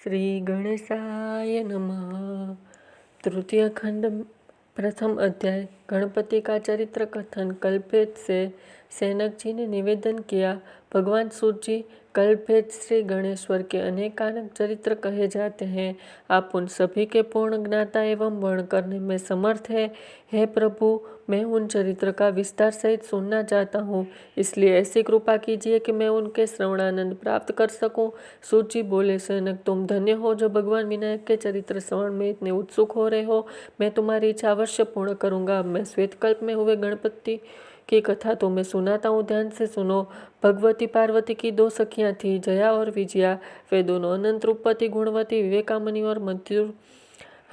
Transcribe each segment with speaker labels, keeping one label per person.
Speaker 1: श्री गणेशाय नमः। तृतीय खंड, प्रथम अध्याय। गणपति का चरित्र कथन। कल्पभेद से सनक जी ने निवेदन किया, भगवान सूर्य जी, कल्पभेद श्री गणेश्वर के अनेकानेक चरित्र कहे जाते हैं। आप उन सभी के पूर्ण ज्ञाता एवं वर्ण करने में समर्थ है। हे प्रभु, मैं उन चरित्र का विस्तार सहित सुनना चाहता हूँ, इसलिए ऐसी कृपा कीजिए कि मैं उनके श्रवणानंद प्राप्त कर सकूं। सूर्य जी बोले, सनक, तुम धन्य हो जो भगवान विनायक के चरित्र श्रवण में इतने उत्सुक हो रहे हो। मैं तुम्हारी इच्छा अवश्य पूर्ण करूंगा। मैं श्वेतकल्प में हुए गणपति की कथा तुम्हें सुनाता हूँ, ध्यान से सुनो। भगवती पार्वती की दो सखियां थी, जया और विजया। वे दोनों अनंत रूपवती, गुणवती, विवेकामणि और मधुर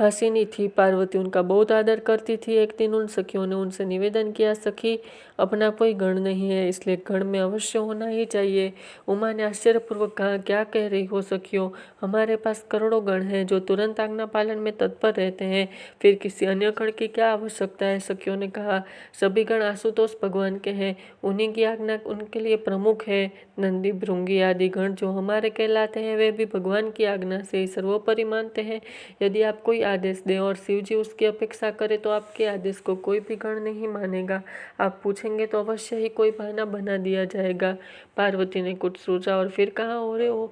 Speaker 1: हसीनी थी। पार्वती उनका बहुत आदर करती थी। एक दिन उन सखियों ने उनसे निवेदन किया, सखी, अपना कोई गण नहीं है, इसलिए गण में अवश्य होना ही चाहिए। उमा ने आश्चर्यपूर्वक कहा, क्या कह रही हो सखियों, हमारे पास करोड़ों गण हैं जो तुरंत आज्ञा पालन में तत्पर रहते हैं, फिर किसी अन्य गण की क्या आवश्यकता है। सखियों ने कहा, सभी गण आशुतोष भगवान के हैं, उन्हीं की आज्ञा उनके लिए प्रमुख है। नंदी, भृंगी आदि गण जो हमारे कहलाते हैं, वे भी भगवान की आज्ञा से ही सर्वोपरि मानते हैं। यदि आप कोई आदेश दें और शिव जी उसकी अपेक्षा करे तो आपके आदेश को कोई भी गण नहीं मानेगा। आप पूछेंगे तो अवश्य ही कोई बहाना बना दिया जाएगा। पार्वती ने कुछ सोचा और फिर कहा, ओरे ओ,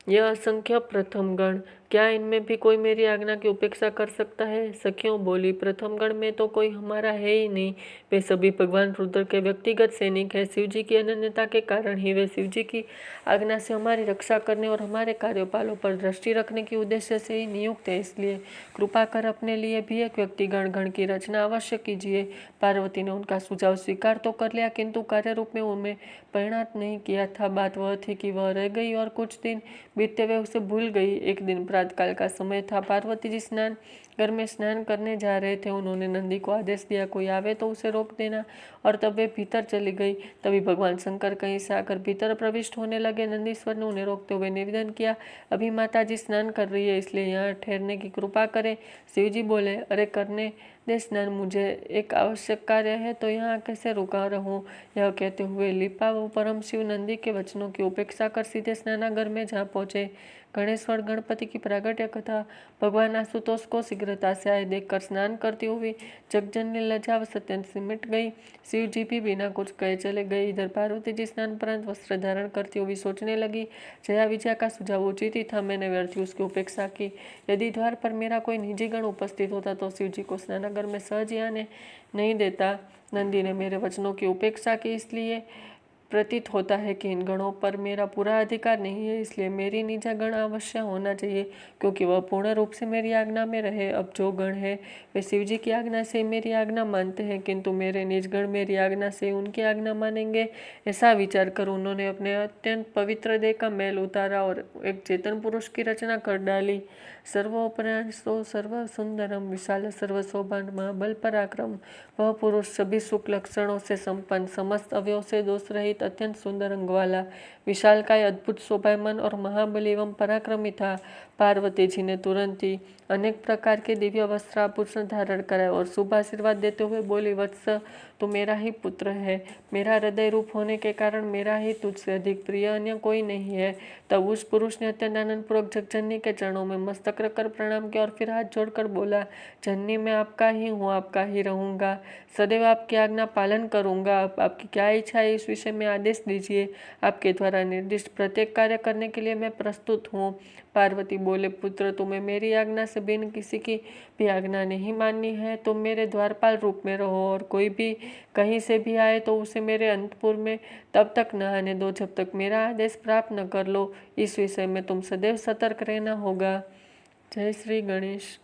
Speaker 1: यह असंख्य प्रथम गण, क्या इनमें भी कोई मेरी आज्ञा की उपेक्षा कर सकता है। सखियों बोली, प्रथम गण में तो कोई हमारा है ही नहीं। वे सभी भगवान रुद्र के व्यक्तिगत सैनिक हैं। शिव जी की अनन्यता के कारण ही वे शिव जी की आज्ञा से हमारी रक्षा करने और हमारे कार्यपालों पर दृष्टि रखने के उद्देश्य से ही नियुक्त है। इसलिए कृपा कर अपने लिए भी एक व्यक्तिगण गण की रचना अवश्य कीजिए। पार्वती ने उनका सुझाव स्वीकार तो कर लिया, किंतु कार्य रूप में उनमें परिणत नहीं किया था। बात वह थी कि वह रह गई और कुछ दिन बीतते हुए उसे भूल गई। एक दिन प्रातःकाल का समय था। पार्वती जी स्नान घर में स्नान करने जा रहे थे। उन्होंने नंदी को आदेश दिया, कोई आवे तो उसे रोक देना, और तब वे भीतर चली गई। तभी भगवान शंकर कहीं से आकर भीतर प्रविष्ट होने लगे। नंदीश्वर ने उन्हें रोकते हुए निवेदन किया, अभी माता जी स्नान कर रही है, इसलिए यहाँ ठहरने की कृपा करें। शिव जी बोले, अरे करने दे स्नान, मुझे एक आवश्यक कार्य है, तो यहाँ कैसे रुका रहूं। यह कहते हुए लिपा व परम शिव नंदी के वचनों की उपेक्षा कर सीधे स्नानागार में जा पहुंचे। गणेश्वर गणपति की प्रागट्य कथा। भगवान आशुतोष को शीघ्रता से आए देखकर स्नान करती हुई जगजननी लज्जा व सत्यंत सिमट गई। शिव जी भी बिना कुछ कहे चले गए। इधर पार्वती जी स्नान परंत वस्त्र धारण करती हुई सोचने लगी, जया विजया का सुझाव उचित ही था, मैंने व्यर्थ उसकी उपेक्षा की। यदि द्वार पर मेरा कोई निजी गण उपस्थित होता तो शिव जी को स्नानागार में सहज ही आने नहीं देता। नंदी ने मेरे वचनों की उपेक्षा की, इसलिए प्रतीत होता है कि इन गणों पर मेरा पूरा अधिकार नहीं है, इसलिए मेरी निजा गण अवश्य होना चाहिए, क्योंकि वह पूर्ण रूप से मेरी आज्ञा में रहे। अब जो गण है वे शिव जी की आज्ञा से मेरी आज्ञा मानते हैं, किंतु मेरे निज गण मेरी आज्ञा से उनकी आज्ञा मानेंगे। ऐसा विचार कर उन्होंने अपने अत्यंत पवित्र देह का मैल उतारा और एक चेतन पुरुष की रचना कर डाली। सर्वोपरांस्तो सर्व सुंदरम विशाल सर्व शोभान महाबल पराक्रम। वह पुरुष सभी सुख लक्षणों से संपन्न, समस्त अवयव से दोष रहित, अत्यंत सुंदर अंग वाला, विशालकाय, अद्भुत शोभायमान और महाबली एवं पराक्रमी था। पार्वती जी ने तुरंत ही अनेक प्रकार के दिव्य वस्त्राभूषण धारण कराए और शुभ आशीर्वाद देते हुए बोली, वत्स, तू मेरा ही पुत्र है। मेरा हृदय रूप होने के कारण मेरा ही तुझसे अधिक प्रिय अन्य कोई नहीं है। तब उस पुरुष ने अत्यंत आनंदपूर्वक जगजननी के चरणों में मस्तक रखकर प्रणाम किया और फिर हाथ जोड़कर बोला, जननी, मैं आपका ही हूँ, आपका ही रहूँगा, सदैव आपकी आज्ञा पालन करूँगा। आपकी क्या इच्छा है इस विषय में आदेश दीजिए। आपके द्वारा निर्दिष्ट प्रत्येक कार्य करने के लिए मैं प्रस्तुत हूँ। पार्वती बोले, पुत्र, तुम्हें मेरी आज्ञा से बिन किसी की भी आज्ञा नहीं माननी है। तुम मेरे द्वारपाल रूप में रहो और कोई भी कहीं से भी आए तो उसे मेरे अंतपुर में तब तक न आने दो जब तक मेरा आदेश प्राप्त न कर लो। इस विषय में तुम सदैव सतर्क रहना होगा। जय श्री गणेश।